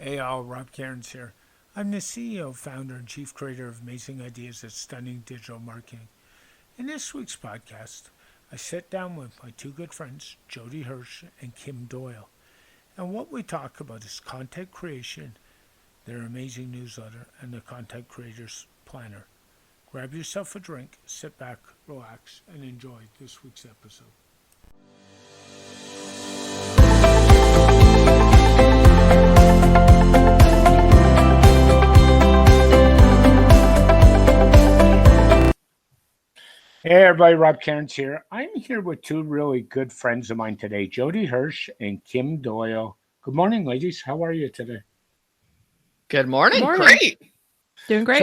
Hey all, Rob Cairns here. I'm the CEO, founder, and chief creator of Amazing Ideas at Stunning Digital Marketing. In this week's podcast, I sit down with my two good friends, Jodi Hersh and Kim Doyal. And what we talk about is content creation, their amazing newsletter, and the Content Creators Planner. Grab yourself a drink, sit back, relax, and enjoy this week's episode. Hey everybody, Rob Cairns here. I'm here with two really good friends of mine today, Jodi Hersh and Kim Doyal. Good morning, ladies. How are you today? Good morning. Great. Doing great.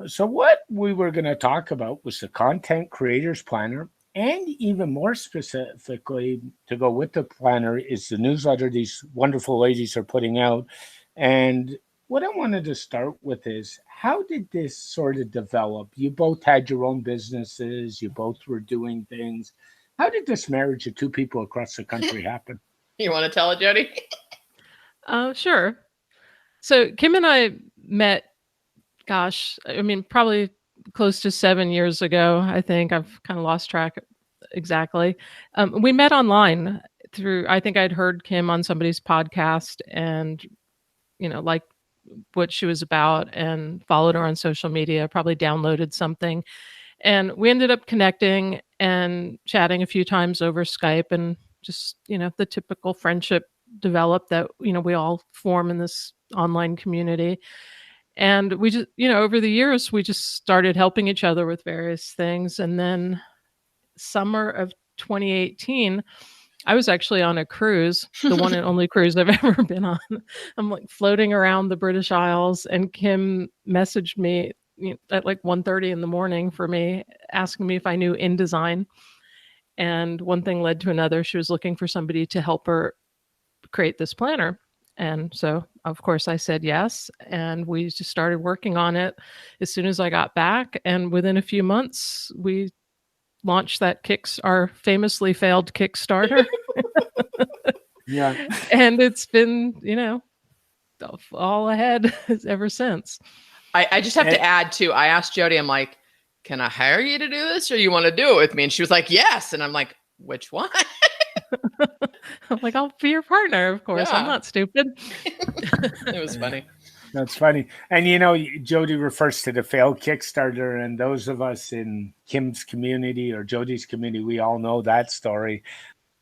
So what we were going to talk about was the Content Creators Planner, and even more specifically, to go with the planner is the newsletter these wonderful ladies are putting out. And what I wanted to start with is, how did this sort of develop? You both had your own businesses. You both were doing things. How did this marriage of two people across the country happen? You want to tell it, Jodi? Sure. So Kim and I met, probably close to 7 years ago. I think I've kind of lost track exactly. We met online through, I think I'd heard Kim on somebody's podcast and, liked what she was about and followed her on social media, probably downloaded something. And we ended up connecting and chatting a few times over Skype, and just, the typical friendship developed that, we all form in this online community. And we just, over the years, we just started helping each other with various things. And then summer of 2018, I was actually on a cruise, the one and only cruise I've ever been on. I'm like floating around the British Isles, and Kim messaged me at like 1:30 in the morning for me, asking me if I knew InDesign. And one thing led to another. She was looking for somebody to help her create this planner. And so, of course, I said yes. And we just started working on it as soon as I got back. And within a few months, we launched our famously failed Kickstarter. Yeah. And it's been, all ahead ever since. I just have to add too. I asked Jodi, I'm like, can I hire you to do this, or you want to do it with me? And she was like, yes. And I'm like, which one? I'm like, I'll be your partner, of course. Yeah. I'm not stupid. It was funny. That's funny. And Jodi refers to the failed Kickstarter, and those of us in Kim's community or Jodi's community, we all know that story.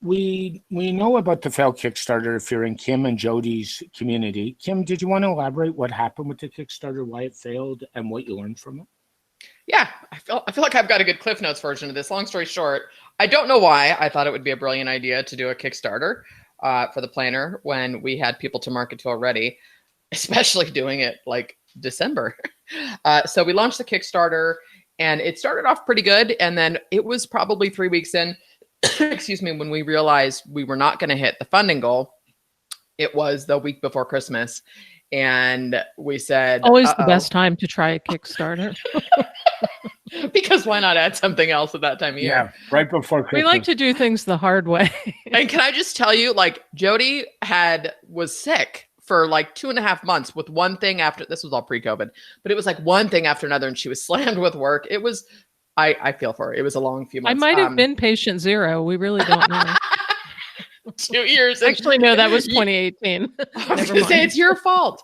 We know about the failed Kickstarter if you're in Kim and Jodi's community. Kim, did you want to elaborate what happened with the Kickstarter, why it failed, and what you learned from it? Yeah, I feel like I've got a good Cliff Notes version of this. Long story short, I don't know why I thought it would be a brilliant idea to do a Kickstarter for the planner when we had people to market to already, especially doing it like December. So we launched the Kickstarter, and it started off pretty good. And then it was probably 3 weeks in, when we realized we were not going to hit the funding goal. It was the week before Christmas. And we said, always the best time to try a Kickstarter. Because why not add something else at that time of year? Yeah, right before Christmas. We like to do things the hard way. And can I just tell you, like, Jodi was sick for like 2.5 months with one thing after, this was all pre-COVID, but it was like one thing after another, and she was slammed with work. It was, I feel for her. It was a long few months. I might have been patient zero. We really don't know. 2 years. Actually, no, that was 2018. I was going to say, it's your fault.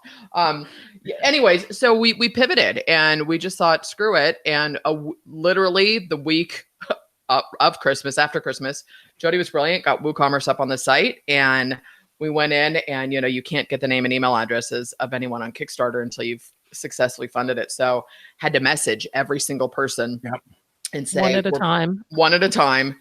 Anyways, so we pivoted, and we just thought, screw it. And literally the week of Christmas, after Christmas, Jodi was brilliant, got WooCommerce up on the site, and we went in, and you can't get the name and email addresses of anyone on Kickstarter until you've successfully funded it. So had to message every single person. Yep. And say one at a time,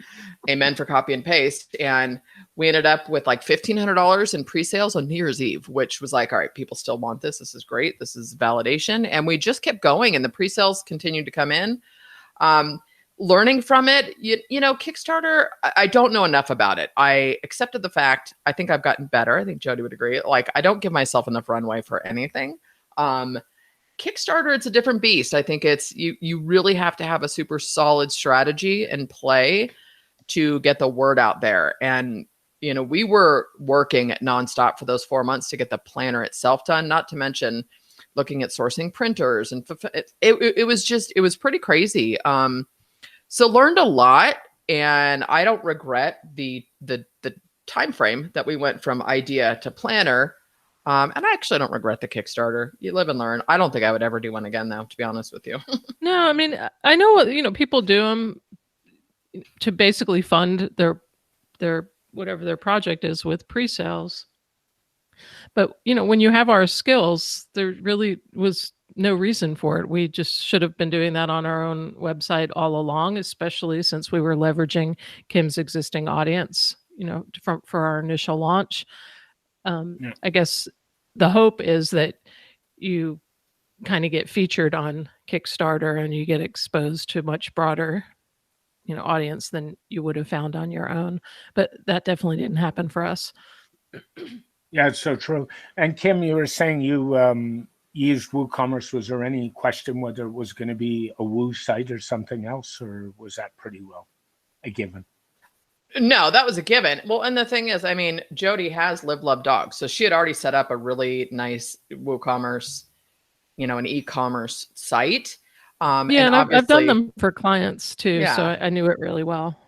amen for copy and paste. And we ended up with like $1,500 in pre-sales on New Year's Eve, which was like, all right, people still want this. This is great. This is validation. And we just kept going, and the pre-sales continued to come in. Learning from it, Kickstarter, I don't know enough about it. I accepted the fact. I think I've gotten better. I think Jodi would agree. Like, I don't give myself enough runway for anything. Kickstarter, it's a different beast. I think it's you really have to have a super solid strategy and play to get the word out there. And we were working nonstop for those 4 months to get the planner itself done, not to mention looking at sourcing printers. And it was pretty crazy. So learned a lot, and I don't regret the time frame that we went from idea to planner. And I actually don't regret the Kickstarter. You live and learn. I don't think I would ever do one again, though, to be honest with you. No, I mean, I know what, people do them to basically fund their whatever their project is with pre-sales. But, when you have our skills, there really was no reason for it. We just should have been doing that on our own website all along, especially since we were leveraging Kim's existing audience, for our initial launch. I guess the hope is that you kind of get featured on Kickstarter and you get exposed to much broader, audience than you would have found on your own. But that definitely didn't happen for us. Yeah, it's so true. And Kim, you were saying you used WooCommerce. Was there any question whether it was going to be a Woo site or something else, or was that pretty well a given? No, that was a given. Well, and the thing is, I mean, Jodi has Live Love Dogs, so she had already set up a really nice WooCommerce, an e-commerce site. And I've done them for clients too, so I knew it really well.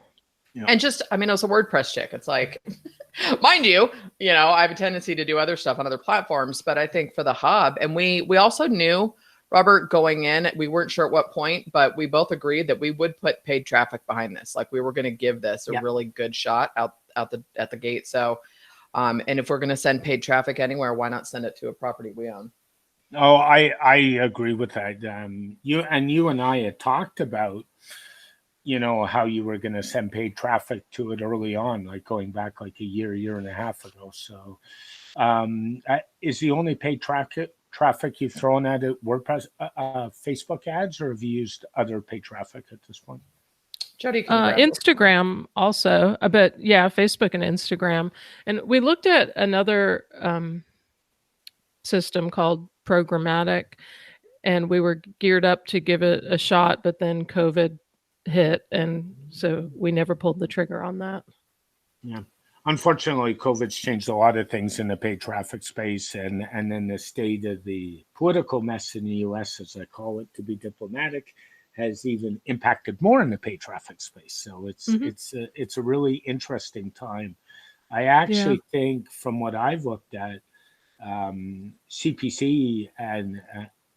Yeah. And just, I was a WordPress chick. It's like, mind you, I have a tendency to do other stuff on other platforms, but I think for the hub, and we also knew, Robert, going in, we weren't sure at what point, but we both agreed that we would put paid traffic behind this. Like we were going to give this a really good shot at the gate. So, and if we're going to send paid traffic anywhere, why not send it to a property we own? Oh, I agree with that. You and I had talked about, how you were going to send paid traffic to it early on, like going back like a year and a half ago. So, is the only paid traffic you've thrown at it WordPress, Facebook ads, or have you used other paid traffic at this point? Jodi, Instagram also, but yeah, Facebook and Instagram. And we looked at another system called Programmatic, and we were geared up to give it a shot, but then COVID hit, and so we never pulled the trigger on that. Yeah. Unfortunately, COVID's changed a lot of things in the paid traffic space, and then the state of the political mess in the U.S., as I call it, to be diplomatic, has even impacted more in the paid traffic space. So it's a really interesting time. I actually think, from what I've looked at, CPC and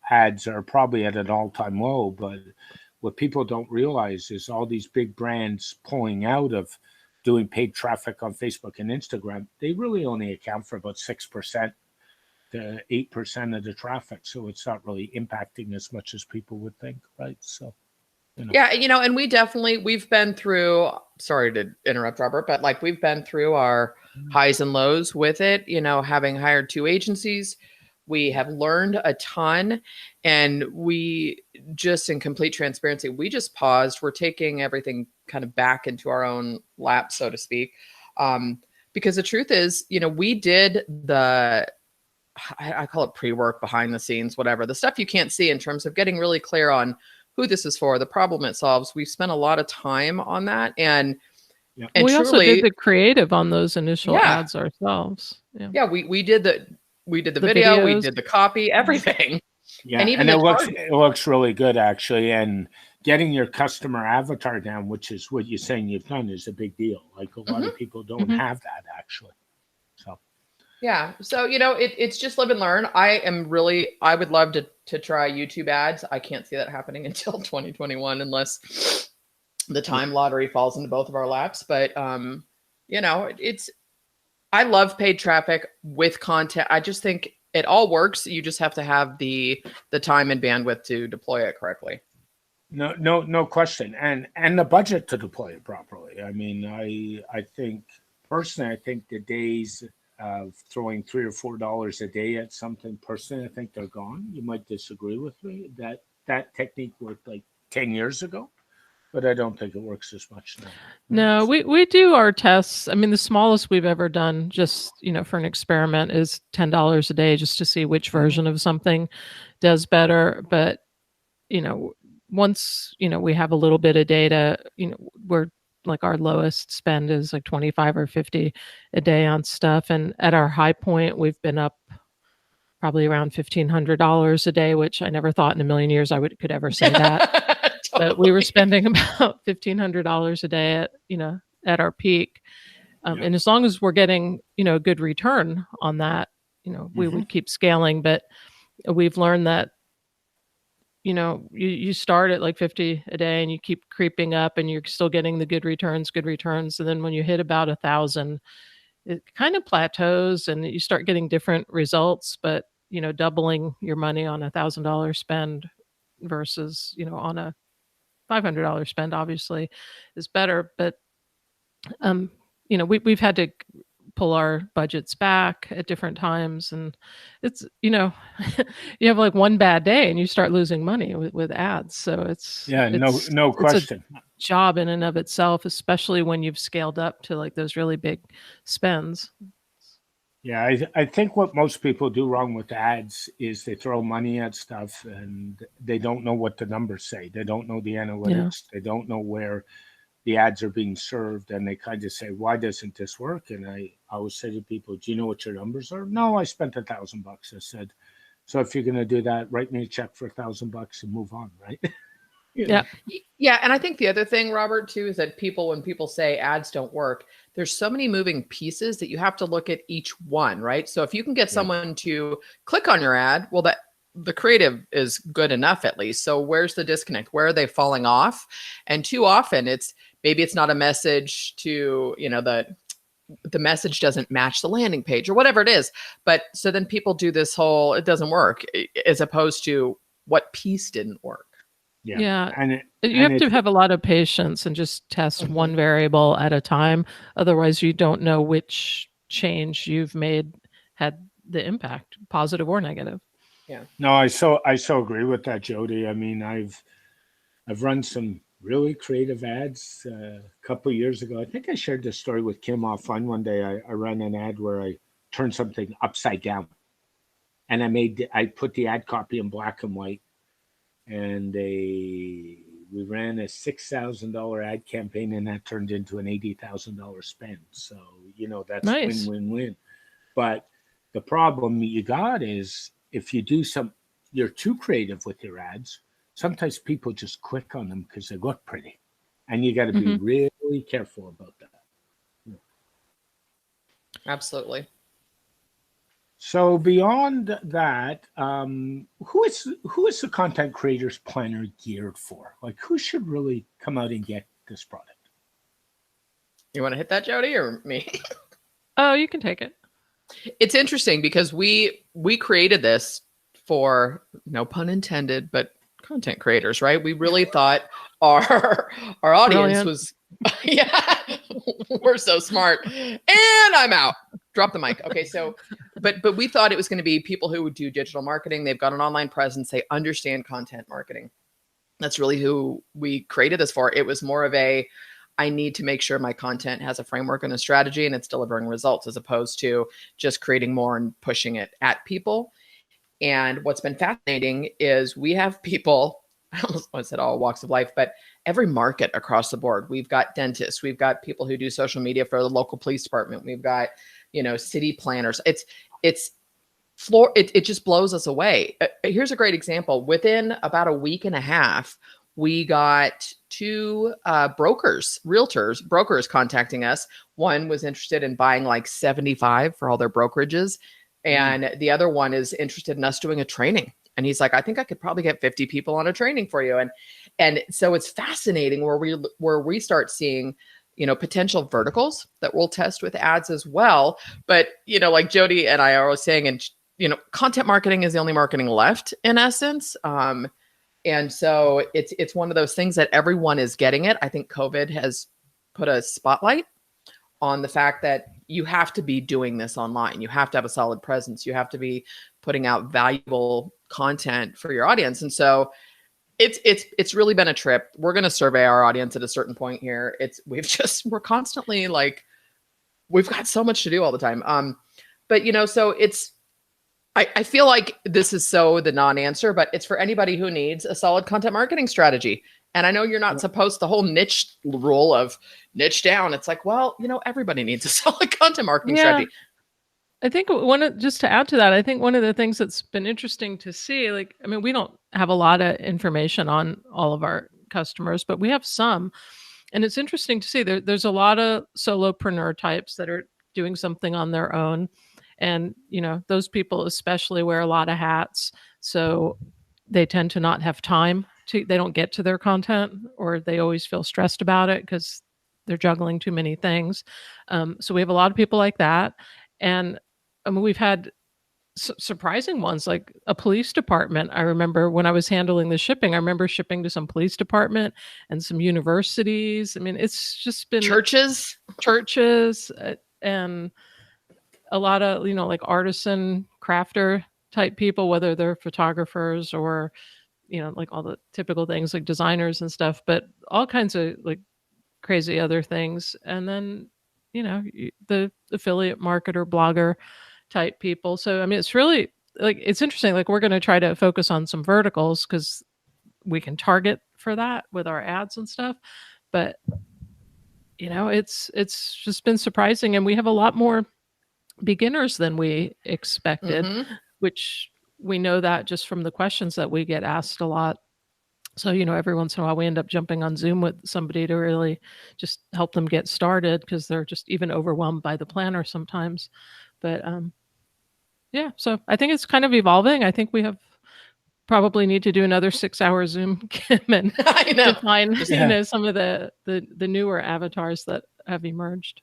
ads are probably at an all-time low. But what people don't realize is all these big brands pulling out of doing paid traffic on Facebook and Instagram, they really only account for about 6% to 8% of the traffic. So it's not really impacting as much as people would think, right? So, yeah, and we've been through, sorry to interrupt, Robert, but like we've been through our highs and lows with it, having hired 2 agencies. We have learned a ton, and we just, in complete transparency, we just paused. We're taking everything kind of back into our own lap, so to speak. Because the truth is, we did I call it pre-work, behind the scenes, whatever, the stuff you can't see in terms of getting really clear on who this is for, the problem it solves. We've spent a lot of time on that. And we truly, also did the creative on those initial ads ourselves. Yeah, we did the video, videos. We did the copy, everything. Yeah, and it looks really good, actually. And getting your customer avatar down, which is what you're saying you've done, is a big deal. Like a lot of people don't have that, actually. So. Yeah. So, it's just live and learn. I would love to try YouTube ads. I can't see that happening until 2021 unless the time lottery falls into both of our laps. But, I love paid traffic with content. I just think it all works. You just have to have the time and bandwidth to deploy it correctly. No question. And the budget to deploy it properly. I mean, I think personally, the days of throwing $3 or $4 a day at something, personally, I think they're gone. You might disagree with me. That technique worked like 10 years ago, but I don't think it works as much now. No, we do our tests. I mean, the smallest we've ever done, just, for an experiment, is $10 a day, just to see which version of something does better. But, once, we have a little bit of data, we're like our lowest spend is like 25 or 50 a day on stuff. And at our high point, we've been up probably around $1,500 a day, which I never thought in a million years could ever say that. But we were spending about $1,500 a day at our peak. And as long as we're getting, a good return on that, we would keep scaling. But we've learned that, you start at like 50 a day and you keep creeping up and you're still getting the good returns. And then when you hit about 1,000, it kind of plateaus and you start getting different results. But, doubling your money on $1,000 spend versus, on a $500 spend obviously is better. But, we've had to pull our budgets back at different times, and it's you have like one bad day and you start losing money with ads. So it's no question. It's a job in and of itself, especially when you've scaled up to like those really big spends. Yeah, I think what most people do wrong with ads is they throw money at stuff and they don't know what the numbers say. They don't know the analytics. They don't know where the ads are being served, and they kind of say, why doesn't this work? And I always say to people, do you know what your numbers are? No, I spent $1,000. I said, so if you're going to do that, write me a check for $1,000 and move on, right? Yeah. And I think the other thing, Robert, too, is that when people say ads don't work, there's so many moving pieces that you have to look at each one, right? So if you can get someone to click on your ad, well, the creative is good enough at least. So where's the disconnect? Where are they falling off? And too often maybe it's not a message to, the message doesn't match the landing page or whatever it is. But so then people do this whole, it doesn't work, as opposed to what piece didn't work. Yeah. You have to have a lot of patience and just test one variable at a time. Otherwise, you don't know which change you've made had the impact, positive or negative. Yeah. No, I so agree with that, Jodi. I mean, I've run some really creative ads a couple of years ago. I think I shared this story with Kim off fun one day. I ran an ad where I turned something upside down, and I put the ad copy in black and white, and we ran a $6,000 ad campaign, and that turned into an $80,000 spend. So that's nice. win-win-win. But the problem you got is, if you're too creative with your ads, sometimes people just click on them because they look pretty. And you got to be really careful about that. Yeah. Absolutely. So beyond that, who is the content creators planner geared for? Like, who should really come out and get this product? You want to hit that, Jodi, or me? Oh, you can take it. It's interesting because we created this for, no pun intended, but content creators, right? We really thought our audience was, we're so smart. And I'm out. Drop the mic. Okay, so, but we thought it was going to be people who would do digital marketing. They've got an online presence. They understand content marketing. That's really who we created this for. It was more of I need to make sure my content has a framework and a strategy and it's delivering results, as opposed to just creating more and pushing it at people. And what's been fascinating is we have people, I almost want to say all walks of life, but every market across the board. We've got dentists, we've got people who do social media for the local police department. We've got, city planners. It just blows us away. Here's a great example. Within about a week and a half, we got two brokers contacting us. One was interested in buying like 75 for all their brokerages. And the other one is interested in us doing a training. And he's like, I think I could probably get 50 people on a training for you. And so it's fascinating where we start seeing, potential verticals that we'll test with ads as well. But, like Jodi and I are always saying, and, content marketing is the only marketing left in essence. And so it's one of those things that everyone is getting it. I think COVID has put a spotlight on the fact that you have to be doing this online. You have to have a solid presence. You have to be putting out valuable content for your audience. And so it's really been a trip. We're going to survey our audience at a certain point here. We're constantly like, we've got so much to do all the time. But so I feel like this is so the non-answer, but it's for anybody who needs a solid content marketing strategy. And I know you're not supposed, the whole niche rule of niche down. It's like, well, everybody needs a solid content marketing strategy. I think just to add to that, I think one of the things that's been interesting to see, we don't have a lot of information on all of our customers, but we have some. And it's interesting to see there's a lot of solopreneur types that are doing something on their own. And, those people especially wear a lot of hats. So they tend to not have time they don't get to their content, or they always feel stressed about it because they're juggling too many things. So we have a lot of people like that. And we've had surprising ones, like a police department. I remember when I was handling the shipping, I remember shipping to some police department and some universities. It's just been churches, and a lot of, like artisan crafter type people, whether they're photographers or, like all the typical things like designers and stuff, but all kinds of like crazy other things. And then, the affiliate marketer, blogger type people. So, it's really it's interesting. Like, we're going to try to focus on some verticals because we can target for that with our ads and stuff. But, it's just been surprising. And we have a lot more beginners than we expected, which we know that just from the questions that we get asked a lot. So, every once in a while we end up jumping on Zoom with somebody to really just help them get started because they're just even overwhelmed by the planner sometimes. But yeah, so I think it's kind of evolving. I think we probably need to do another 6-hour Zoom, Kim, and define some of the newer avatars that have emerged.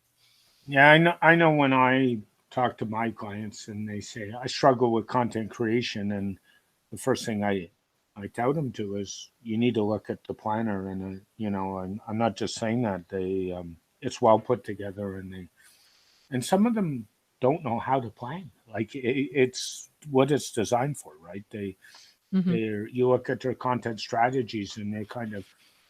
Yeah, I know when I talk to my clients and they say I struggle with content creation, and the first thing I tell them to is you need to look at the planner, and and I'm not just saying that, it's well put together, and some of them don't know how to plan. Like it's what it's designed for, right? You look at their content strategies and they kind of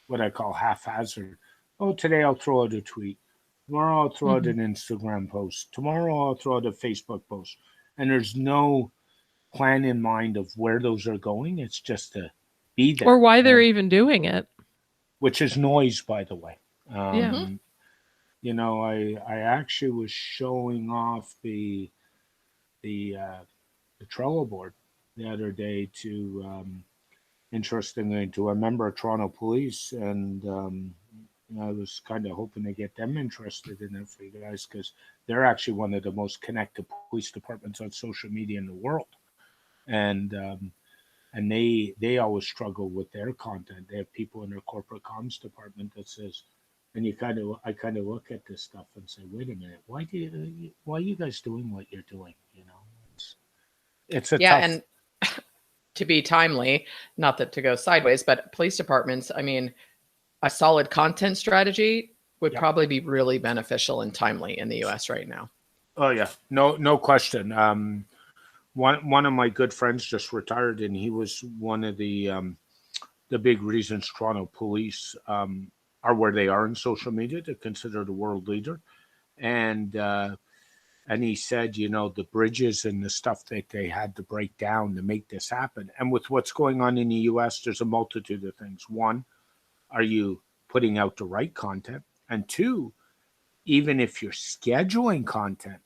what I call haphazard. Oh, today I'll throw out a tweet. Tomorrow I'll throw out an Instagram post. Tomorrow I'll throw out a Facebook post. And there's no plan in mind of where those are going. It's just to be there. Or why they're even doing it. Which is noise, by the way. Yeah. I actually was showing off the Trello board the other day to, interestingly, to a member of Toronto Police, and I was kind of hoping to get them interested in it for you guys because they're actually one of the most connected police departments on social media in the world, and they always struggle with their content. They have people in their corporate comms department that says, and I kind of look at this stuff and say, wait a minute, why are you guys doing what you're doing? It's a tough. And to be timely, not that to go sideways, but police departments, a solid content strategy would probably be really beneficial and timely in the US right now. Oh yeah, no question. One of my good friends just retired, and he was one of the big reasons Toronto police are where they are in social media. They're considered a world leader, and he said, the bridges and the stuff that they had to break down to make this happen. And with what's going on in the US, there's a multitude of things. One, are you putting out the right content? And two, even if you're scheduling content,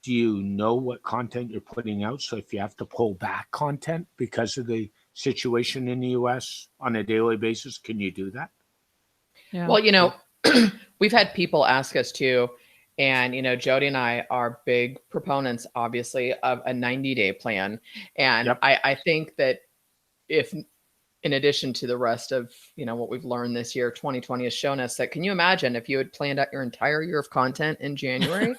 do you know what content you're putting out? So if you have to pull back content because of the situation in the US on a daily basis, can you do that? Yeah. Well, we've had people ask us too, and, Jodi and I are big proponents, obviously, of a 90-day plan. And I think that if, in addition to the rest of, what we've learned this year, 2020 has shown us that, can you imagine if you had planned out your entire year of content in January,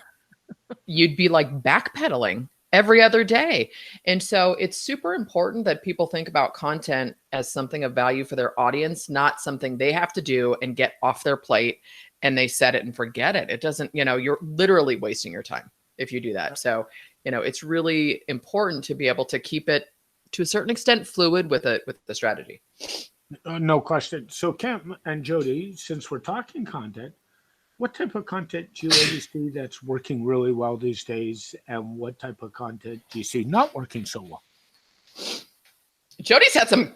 you'd be like backpedaling every other day. And so it's super important that people think about content as something of value for their audience, not something they have to do and get off their plate and they set it and forget it. It doesn't, you're literally wasting your time if you do that. So, it's really important to be able to keep it to a certain extent fluid with the strategy. No question. So Kim and Jodi, since we're talking content, what type of content do you ladies see that's working really well these days? And what type of content do you see not working so well? Jodi's had some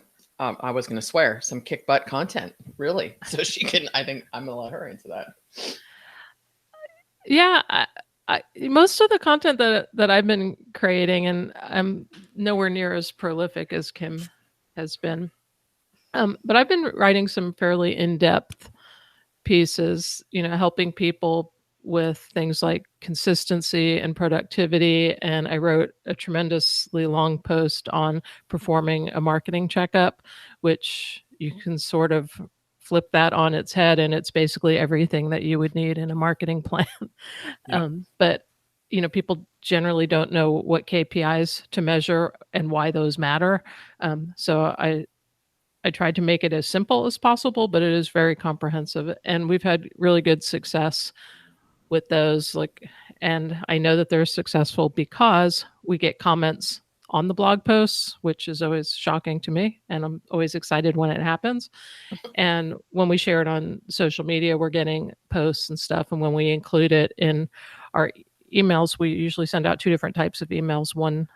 I was going to swear some kick butt content, really. So she can, I think I'm going to let her answer that. Yeah, most of the content that I've been creating, and I'm nowhere near as prolific as Kim has been, but I've been writing some fairly in-depth pieces, helping people with things like consistency and productivity. And I wrote a tremendously long post on performing a marketing checkup, which you can sort of flip that on its head. And it's basically everything that you would need in a marketing plan. Yeah. But people generally don't know what KPIs to measure and why those matter. So I tried to make it as simple as possible, but it is very comprehensive, and we've had really good success with those. And I know that they're successful because we get comments on the blog posts, which is always shocking to me, and I'm always excited when it happens. And when we share it on social media, we're getting posts and stuff, and when we include it in our emails, we usually send out two different types of emails. One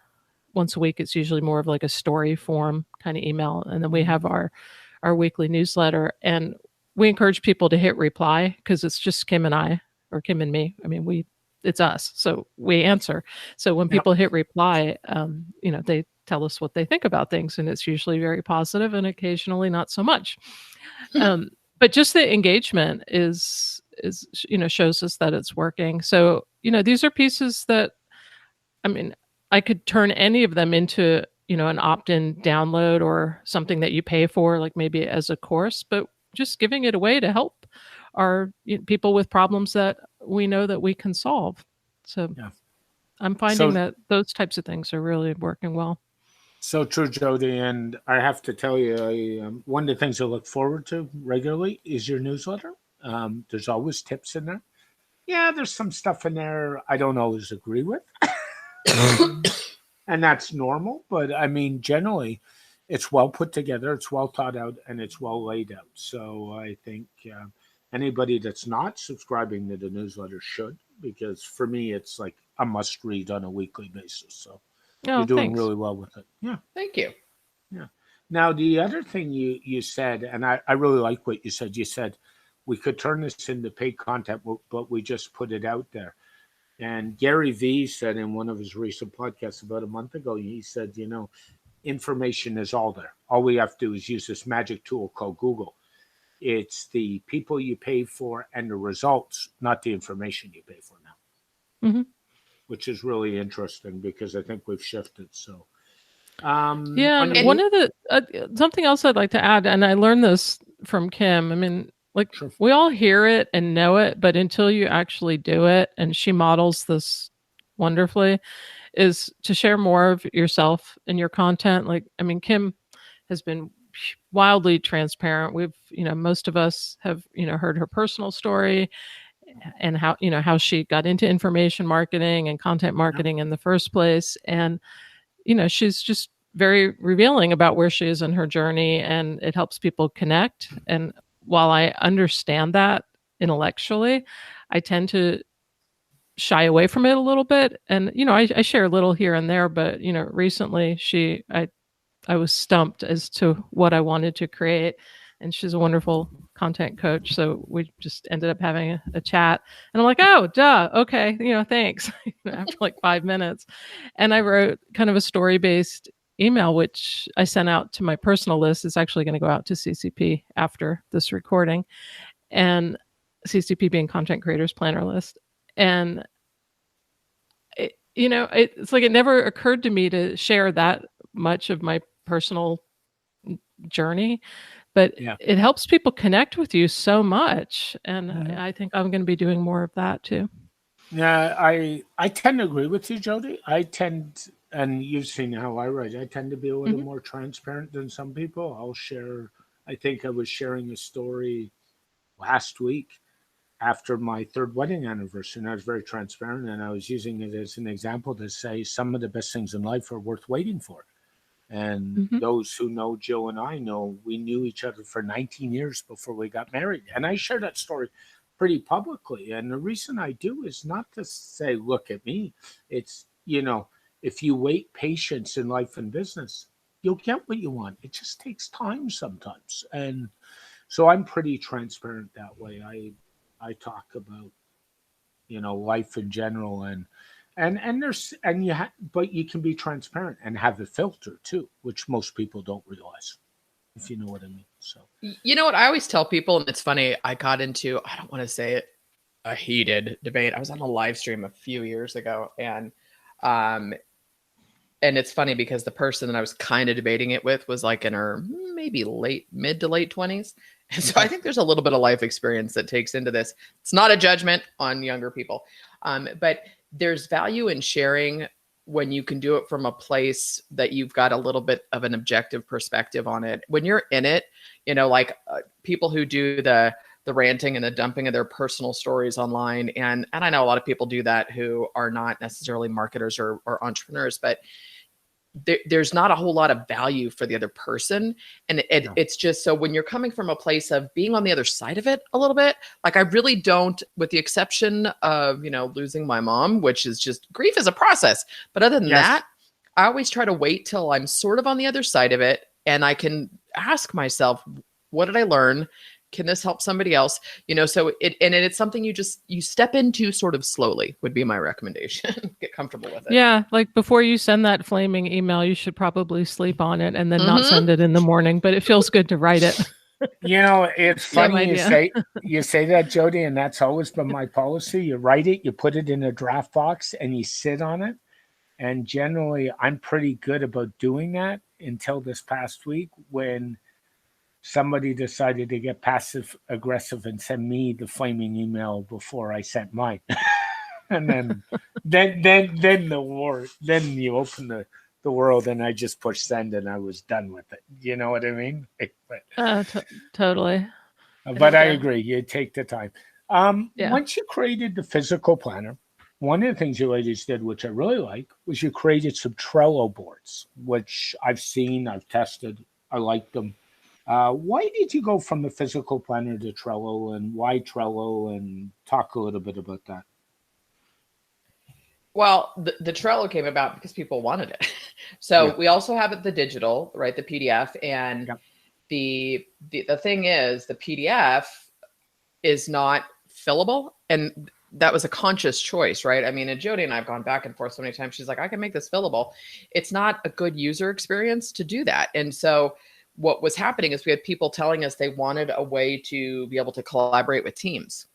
once a week, it's usually more of like a story form kind of email, and then we have our weekly newsletter, and we encourage people to hit reply because it's just Kim and I, or Kim and me. I mean, it's us, so we answer. So when Yep. people hit reply, they tell us what they think about things, and it's usually very positive and occasionally not so much. But just the engagement is shows us that it's working. So these are pieces that, I mean, I could turn any of them into, an opt-in download or something that you pay for, like maybe as a course, but just giving it away to help our people with problems that we know that we can solve. So Yeah. I'm finding that those types of things are really working well. So true, Jodi. And I have to tell you, one of the things I look forward to regularly is your newsletter. There's always tips in there. Yeah, there's some stuff in there I don't always agree with. And that's normal. But I mean, generally, it's well put together, it's well thought out, and it's well laid out. So I think anybody that's not subscribing to the newsletter should, because for me, it's like a must read on a weekly basis. So you're Oh, doing thanks. really well with it. Yeah. Thank you. Yeah. Now, the other thing you said, and I really like what you said we could turn this into paid content, but we just put it out there. And Gary Vee said in one of his recent podcasts about a month ago, he said, information is all there. All we have to do is use this magic tool called Google. It's the people you pay for and the results, not the information you pay for now, Mm-hmm. which is really interesting because I think we've shifted. So, Yeah, on and your one of the something else I'd like to add, and I learned this from Kim. I mean, like, Sure. we all hear it and know it, but until you actually do it, and she models this wonderfully, is to share more of yourself and your content. Like, I mean, Kim has been wildly transparent. Most of us have, heard her personal story and how she got into information marketing and content Yeah. marketing in the first place. And she's just very revealing about where she is in her journey, and it helps people connect. And while I understand that intellectually, I tend to shy away from it a little bit. And I share a little here and there, but recently I was stumped as to what I wanted to create, and she's a wonderful content coach. So we just ended up having a chat, and I'm like, oh, duh, okay, thanks. After like 5 minutes, and I wrote kind of a story-based email, which I sent out to my personal list. It's actually going to go out to CCP after this recording, and CCP being Content Creators Planner List. And it's like it never occurred to me to share that much of my personal journey, but Yeah. it helps people connect with you so much. And I think I'm going to be doing more of that too. Yeah, I tend to agree with you, Jodi. And you've seen how I write. I tend to be a little more transparent than some people. I'll share. I think I was sharing a story last week after my third wedding anniversary, and I was very transparent, and I was using it as an example to say some of the best things in life are worth waiting for. And Mm-hmm. those who know Joe and I know we knew each other for 19 years before we got married. And I share that story pretty publicly. And the reason I do is not to say, look at me. It's, if you wait patience in life and business, you'll get what you want. It just takes time sometimes. And so I'm pretty transparent that way. I talk about, life in general, and there's and but you can be transparent and have a filter too, which most people don't realize, if you know what I mean. So You know what? I always tell people, and it's funny, I got into, I don't want to say it, a heated debate. I was on a live stream a few years ago, um, and it's funny because the person that I was kind of debating it with was like in her maybe mid to late 20s. And so I think there's a little bit of life experience that takes into this. It's not a judgment on younger people, but there's value in sharing when you can do it from a place that you've got a little bit of an objective perspective on it. When you're in it, like people who do the ranting and the dumping of their personal stories online. And I know a lot of people do that who are not necessarily marketers or entrepreneurs, but there's not a whole lot of value for the other person. And it's just, so when you're coming from a place of being on the other side of it a little bit, like I really don't, with the exception of, losing my mom, which is just, grief is a process. But other than that, I always try to wait till I'm sort of on the other side of it. And I can ask myself, what did I learn? Can this help somebody else? So it's something you step into sort of slowly would be my recommendation. Get comfortable with it. Yeah. Like before you send that flaming email, you should probably sleep on it and then not send it in the morning, but it feels good to write it. It's funny you say that, Jodi, and that's always been my policy. You write it, you put it in a draft box, and you sit on it. And generally, I'm pretty good about doing that until this past week when somebody decided to get passive aggressive and send me the flaming email before I sent mine. And then the war, then you open the world, and I just pushed send and I was done with it. You know what I mean? Totally. But I agree. You take the time. Once you created the physical planner, one of the things you ladies did, which I really like, was you created some Trello boards, which I've seen, I've tested, I like them. Why did you go from the physical planner to Trello, and why Trello? And talk a little bit about that. Well, the Trello came about because people wanted it. So we also have it, the digital, right? The PDF. And the thing is, the PDF is not fillable. And that was a conscious choice, right? I mean, and Jodi and I have gone back and forth so many times. She's like, I can make this fillable. It's not a good user experience to do that. And so what was happening is we had people telling us they wanted a way to be able to collaborate with teams.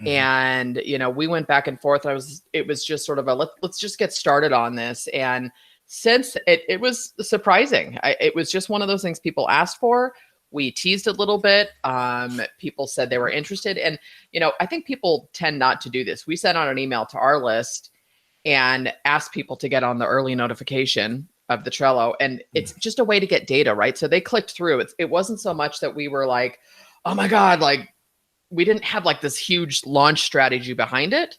And, we went back and forth. It was just sort of let's just get started on this. And since it was surprising, it was just one of those things people asked for. We teased a little bit. People said they were interested. And, I think people tend not to do this. We sent out an email to our list and asked people to get on the early notification of the Trello. And it's just a way to get data, right? So they clicked through. It wasn't so much that we were like, oh my God, like we didn't have like this huge launch strategy behind it.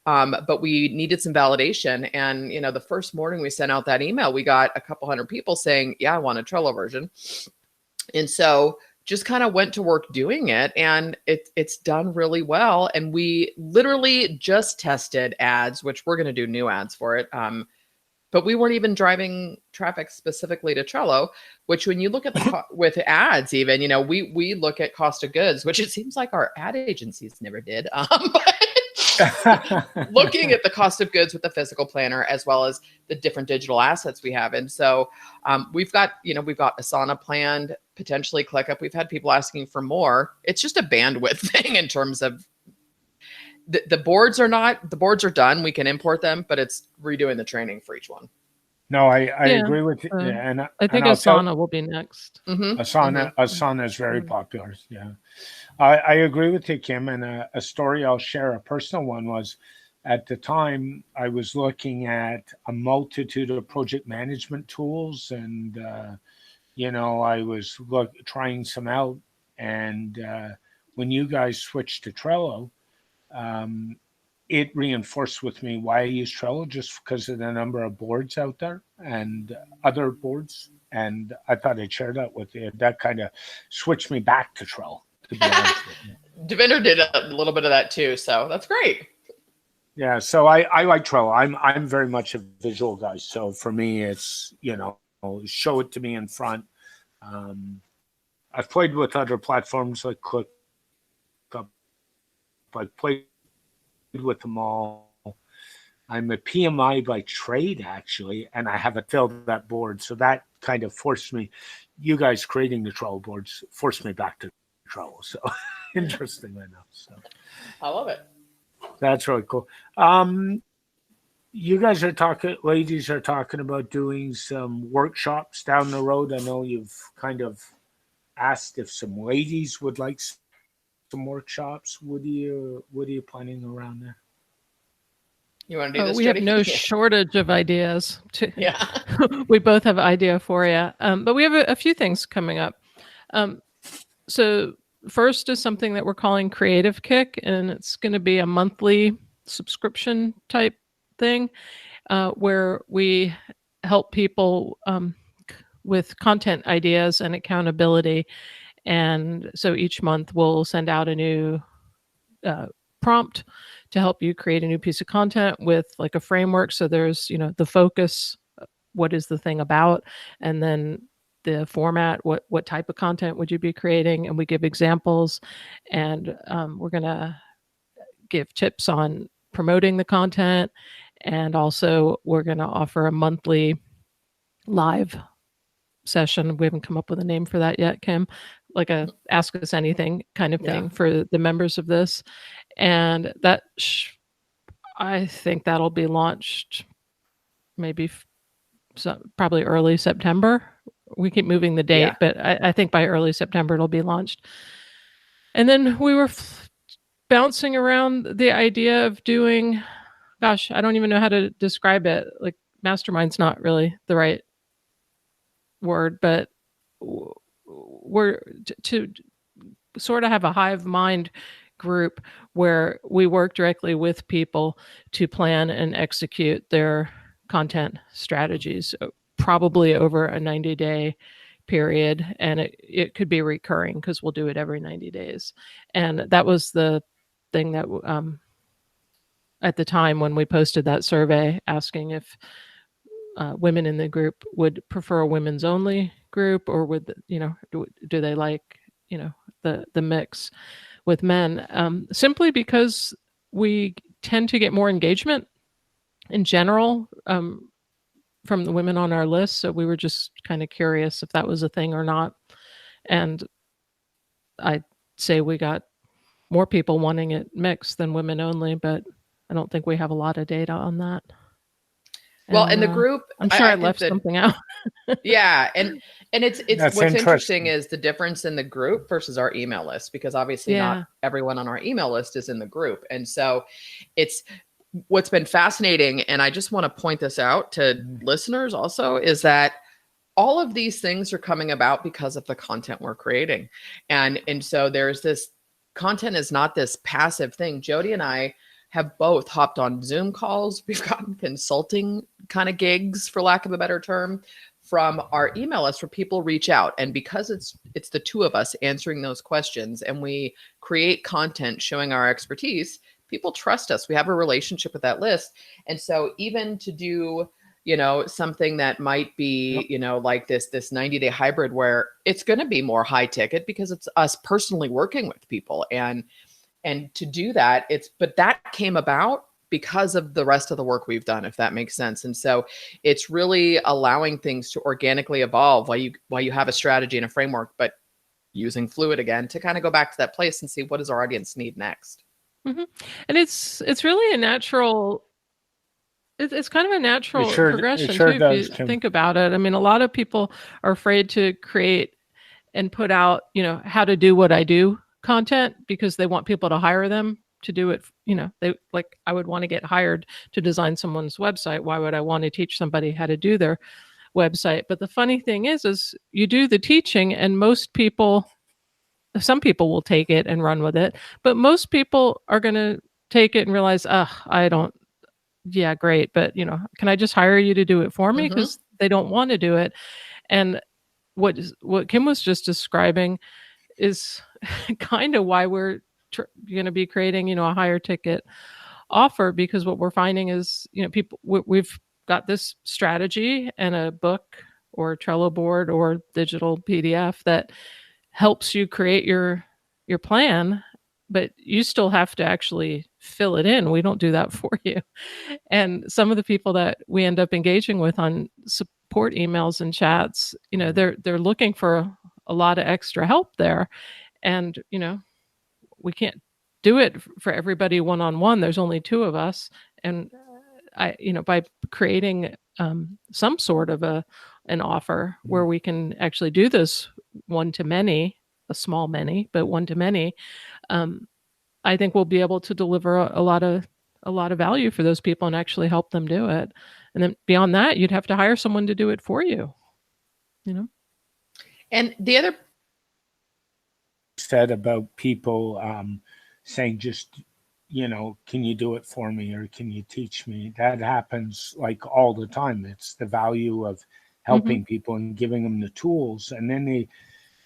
But we needed some validation. And, the first morning we sent out that email, we got a couple hundred people saying, yeah, I want a Trello version. And so just kind of went to work doing it, and it's done really well. And we literally just tested ads, which we're going to do new ads for it. But we weren't even driving traffic specifically to Trello, which when you look at with ads, even, we look at cost of goods, which it seems like our ad agencies never did. But looking at the cost of goods with the physical planner, as well as the different digital assets we have. And so we've got Asana planned, potentially ClickUp. We've had people asking for more. It's just a bandwidth thing in terms of the boards are done. We can import them, but it's redoing the training for each one. No, I agree with you. And I think Asana will be next. Asana is very popular. Yeah. I agree with you, Kim. And a story I'll share, a personal one, was at the time I was looking at a multitude of project management tools, and, I was trying some out. And when you guys switched to Trello, it reinforced with me why I use Trello, just because of the number of boards out there and other boards. And I thought I'd share that with you. That kind of switched me back to Trello, to be honest with you. Devinder did a little bit of that too, so that's great. Yeah, so I like Trello. I'm very much a visual guy. So for me, it's, show it to me in front. I've played with other platforms like ClickUp. I've played with them all. I'm a PMI by trade, actually, and I haven't filled that board. So that kind of forced me, you guys creating the Trello boards forced me back to Trello. So interestingly enough. So I love it. That's really cool. You guys are ladies are talking about doing some workshops down the road. I know you've kind of asked if some ladies would like some workshops. What are you planning around there? You want to do this, We have Jodi? no shortage of ideas. Yeah. We both have idea for you. But we have a few things coming up. So first is something that we're calling Creative Kick, and it's going to be a monthly subscription type thing where we help people with content ideas and accountability. And so each month we'll send out a new prompt to help you create a new piece of content with like a framework. So there's, the focus, what is the thing about, and then the format, what type of content would you be creating, and we give examples, and we're going to give tips on promoting the content, and also we're going to offer a monthly live session. We haven't come up with a name for that yet, Kim, like a ask us anything kind of thing for the members of this. And that I think that'll be launched maybe probably early September. We keep moving the date, but I think by early September it'll be launched. And then we were bouncing around the idea of doing, gosh, I don't even know how to describe it. Like mastermind's not really the right word, but we're to sort of have a hive mind group where we work directly with people to plan and execute their content strategies, probably over a 90-day period. And it could be recurring because we'll do it every 90 days. And that was the thing that at the time when we posted that survey asking if women in the group would prefer a women's only group, or would, do they like, the mix with men, simply because we tend to get more engagement in general from the women on our list. So we were just kind of curious if that was a thing or not. And I'd say we got more people wanting it mixed than women only, but I don't think we have a lot of data on that. Well, in the group, I'm sure I left something out. Yeah, and it's That's what's interesting is the difference in the group versus our email list, because obviously not everyone on our email list is in the group. And so it's what's been fascinating, and I just want to point this out to listeners also, is that all of these things are coming about because of the content we're creating. And so there's this content is not this passive thing. Jodi and I have both hopped on Zoom calls. We've gotten consulting kind of gigs, for lack of a better term, from our email list where people reach out. And because it's the two of us answering those questions and we create content showing our expertise, people trust us. We have a relationship with that list. And so even to do, something that might be, like this 90-day hybrid where it's going to be more high ticket because it's us personally working with people. And to do that, but that came about because of the rest of the work we've done, if that makes sense. And so it's really allowing things to organically evolve while you have a strategy and a framework, but using fluid again to kind of go back to that place and see what does our audience need next. Mm-hmm. And it's really a natural, it's kind of a natural progression too, if you think about it. I mean, a lot of people are afraid to create and put out, how to do what I do content because they want people to hire them to do it. I would want to get hired to design someone's website. Why would I want to teach somebody how to do their website? But the funny thing is you do the teaching and some people will take it and run with it, but most people are going to take it and realize, yeah, great. But, can I just hire you to do it for me? Because they don't want to do it. And what Kim was just describing is kind of why we're going to be creating, a higher ticket offer, because what we're finding is, people, we've got this strategy and a book or Trello board or digital PDF that helps you create your plan, but you still have to actually fill it in. We don't do that for you. And some of the people that we end up engaging with on support emails and chats, they're looking for a lot of extra help there. And, we can't do it for everybody one-on-one. There's only two of us. And by creating some sort of an offer where we can actually do this one to many, a small many, but one to many, I think we'll be able to deliver a lot of value for those people and actually help them do it. And then beyond that, you'd have to hire someone to do it for you. And the other said about people saying just, can you do it for me, or can you teach me? That happens like all the time. It's the value of helping people and giving them the tools. And then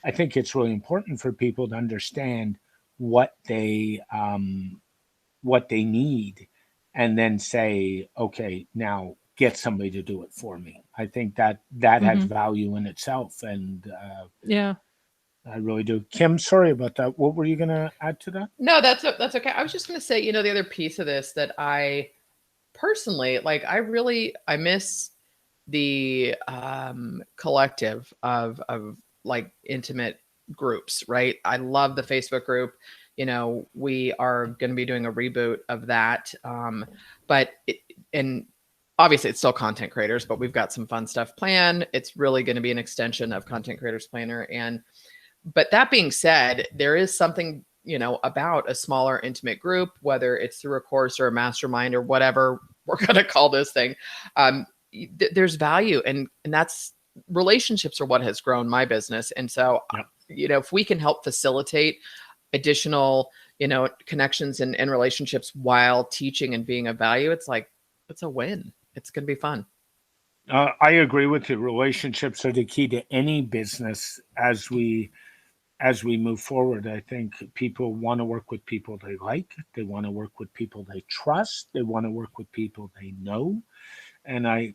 I think it's really important for people to understand what they need, and then say, okay, now get somebody to do it for me. I think that has value in itself. And yeah, I really do. Kim, sorry about that. What were you going to add to that? No, that's okay. I was just going to say, the other piece of this that I personally like, I miss the collective of like intimate groups, right? I love the Facebook group. We are going to be doing a reboot of that. And obviously it's still content creators, but we've got some fun stuff planned. It's really going to be an extension of Content Creators Planner. But that being said, there is something, about a smaller intimate group, whether it's through a course or a mastermind or whatever we're going to call this thing. There's value, and that's relationships are what has grown my business. And so, if we can help facilitate additional, connections and relationships while teaching and being of value, it's a win. It's going to be fun. I agree with you. Relationships are the key to any business as we move forward. I think people want to work with people they like. They want to work with people they trust. They want to work with people they know. And I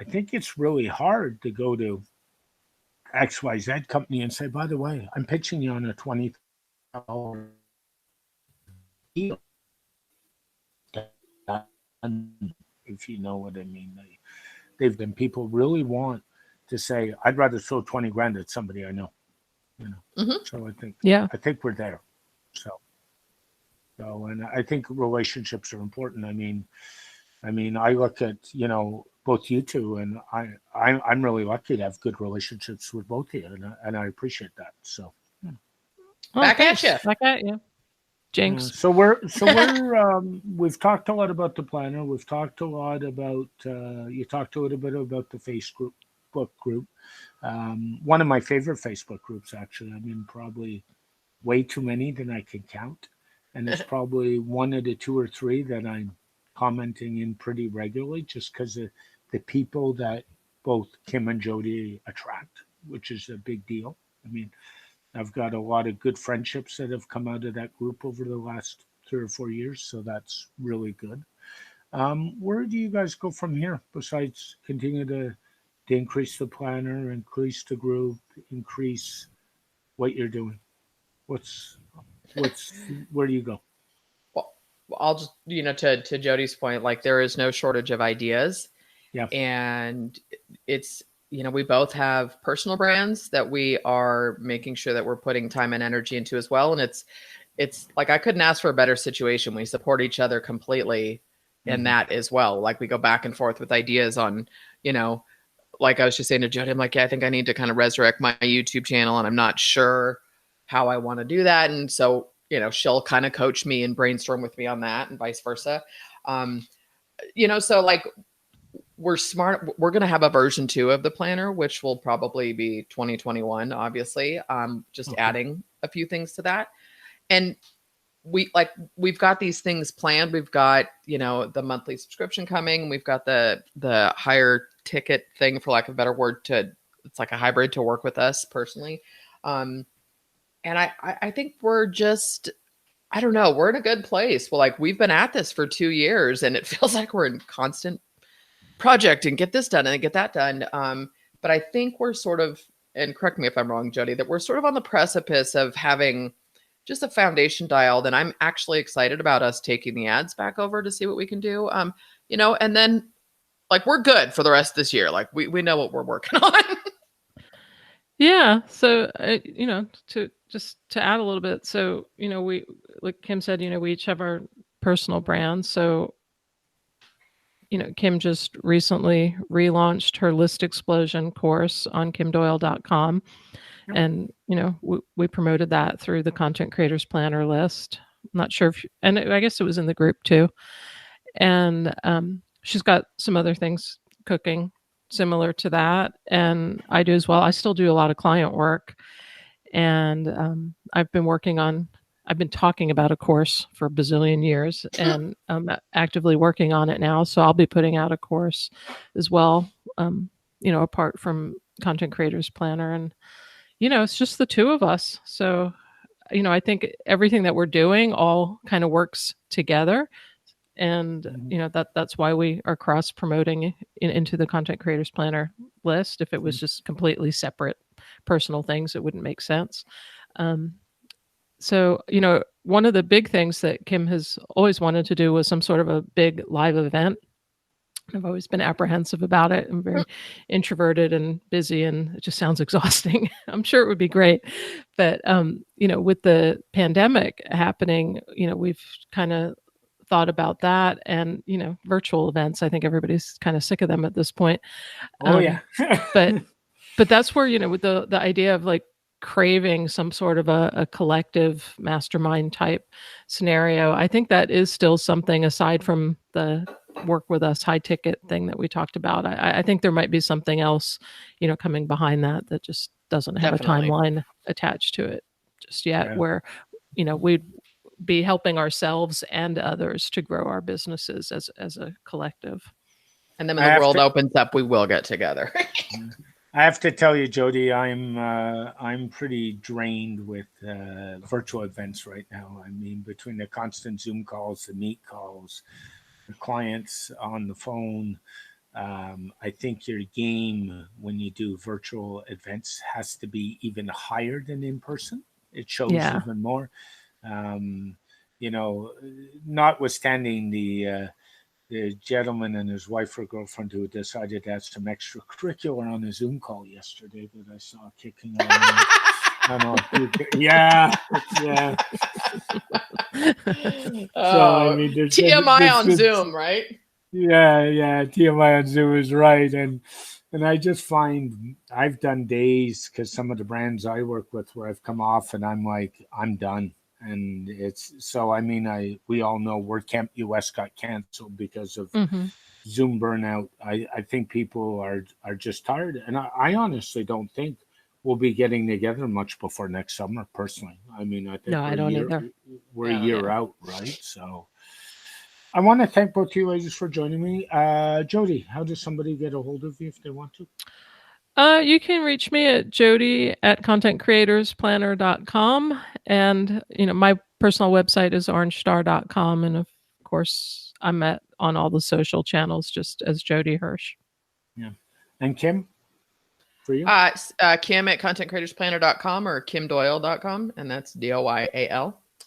think it's really hard to go to XYZ company and say, by the way, I'm pitching you on a $20 deal. If you know what I mean. They've been, people really want to say, I'd rather throw 20 grand at somebody I know. So I think we're there. So and I think relationships are important. I mean, I look at, both you two, and I'm really lucky to have good relationships with both of you, and I appreciate that. So back at you. Jinx. So we're we've talked a lot about the planner. We've talked a lot about you talked a little bit about the Facebook group. One of my favorite Facebook groups, actually. I mean, probably way too many than I can count, and it's probably one of the two or three that I'm commenting in pretty regularly, just because of the people that both Kim and Jodi attract, which is a big deal. I mean, I've got a lot of good friendships that have come out of that group over the last 3 or 4 years, so that's really good. Where do you guys go from here, besides continue to increase the planner, increase the group, increase what you're doing? Where do you go? Well, I'll just, to Jodi's point, like, there is no shortage of ideas. Yeah. And it's, we both have personal brands that we are making sure that we're putting time and energy into as well. And it's like, I couldn't ask for a better situation. We support each other completely in that as well. Like, we go back and forth with ideas on, like I was just saying to Jodi, I'm like, yeah, I think I need to kind of resurrect my YouTube channel, and I'm not sure how I want to do that. And so, she'll kind of coach me and brainstorm with me on that, and vice versa. So like, we're smart. We're going to have a version 2 of the planner, which will probably be 2021, obviously. Just adding a few things to that. And we've got these things planned. We've got, the monthly subscription coming. We've got the higher ticket thing, for lack of a better word, it's like a hybrid to work with us personally. And I think we're just, I don't know, we're in a good place. Well, like, we've been at this for 2 years, and it feels like we're in constant project and get this done and get that done. But but I think we're sort of, and correct me if I'm wrong, Jodi, that we're sort of on the precipice of having just a foundation dialed. And I'm actually excited about us taking the ads back over to see what we can do. And then like we're good for the rest of this year. Like we know what we're working on. Yeah. So, to add a little bit. So, we, like Kim said, we each have our personal brands. So, Kim just recently relaunched her list explosion course on kimdoyle.com. Yep. And, we promoted that through the Content Creators Planner list. I'm not sure and I guess it was in the group too. And she's got some other things cooking similar to that. And I do as well. I still do a lot of client work. And I've been talking about a course for a bazillion years, and I'm actively working on it now. So I'll be putting out a course as well, apart from Content Creators Planner. And, it's just the two of us. So, I think everything that we're doing all kind of works together. And, that's why we are cross promoting into the Content Creators Planner list. If it was just completely separate personal things, it wouldn't make sense. So, one of the big things that Kim has always wanted to do was some sort of a big live event. I've always been apprehensive about it. I'm very introverted and busy, and it just sounds exhausting. I'm sure it would be great. But, with the pandemic happening, we've kind of thought about that, and, virtual events. I think everybody's kind of sick of them at this point. Oh, yeah. but that's where, with the idea of like craving some sort of a collective mastermind type scenario, I think that is still something aside from the work with us high ticket thing that we talked about. I think there might be something else, coming behind that just doesn't have Definitely. a timeline attached to it just yet, where, we'd be helping ourselves and others to grow our businesses as a collective. And then when the world opens up, we will get together. I have to tell you, Jodi, I'm pretty drained with virtual events right now. I mean, between the constant Zoom calls, the Meet calls, the clients on the phone, I think your game when you do virtual events has to be even higher than in person. It shows even more. Notwithstanding the gentleman and his wife or girlfriend who decided to have some extracurricular on a Zoom call yesterday that I saw kicking around. Yeah. So I mean, TMI on Zoom, right? Yeah. TMI on Zoom is right, and I just find I've done days because some of the brands I work with where I've come off and I'm like, I'm done. And it's so, I mean, we all know WordCamp US got canceled because of Zoom burnout. I think people are just tired. And I honestly don't think we'll be getting together much before next summer, personally. I mean, I think we're a year out, right? So I want to thank both you ladies for joining me. Jodi, how does somebody get a hold of you if they want to? You can reach me at jodi@contentcreatorsplanner.com. And, my personal website is orangestar.com. And of course, I'm on all the social channels just as Jodi Hersh. Yeah. And Kim, for you? Kim at contentcreatorsplanner.com or kimdoyal.com. And that's Doyal. I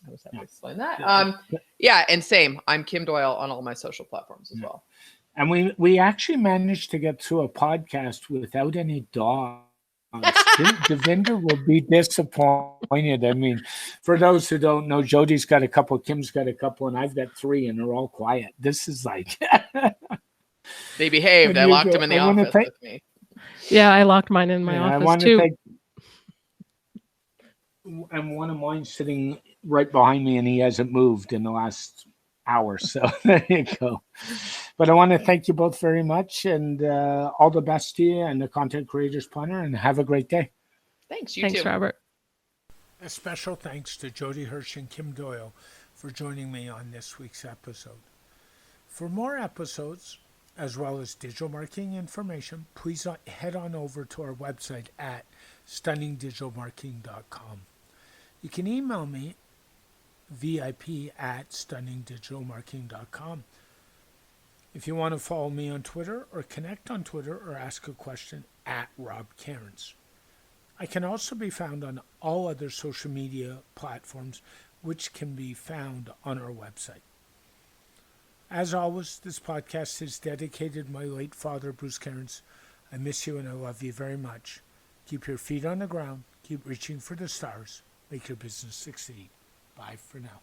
was happy to explain that. And same. I'm Kim Doyal on all my social platforms as well. And we actually managed to get through a podcast without any dogs. Devinder will be disappointed. I mean, for those who don't know, Jodi's got a couple, Kim's got a couple, and I've got 3, and they're all quiet. This is like... They behaved. I locked them in the office with me. Yeah, I locked mine in my office too. And one of mine's sitting right behind me, and he hasn't moved in the last hour. So there you go. But I want to thank you both very much, and all the best to you and the Content Creators Planner, and have a great day. Thanks, you too. Robert. A special thanks to Jodi Hersh and Kim Doyal for joining me on this week's episode. For more episodes, as well as digital marketing information, please head on over to our website at stunningdigitalmarketing.com. You can email me VIP@stunningdigitalmarketing.com. If you want to follow me on Twitter or connect on Twitter or ask a question at Rob Cairns. I can also be found on all other social media platforms, which can be found on our website. As always, this podcast is dedicated to my late father, Bruce Cairns. I miss you and I love you very much. Keep your feet on the ground. Keep reaching for the stars. Make your business succeed. Bye for now.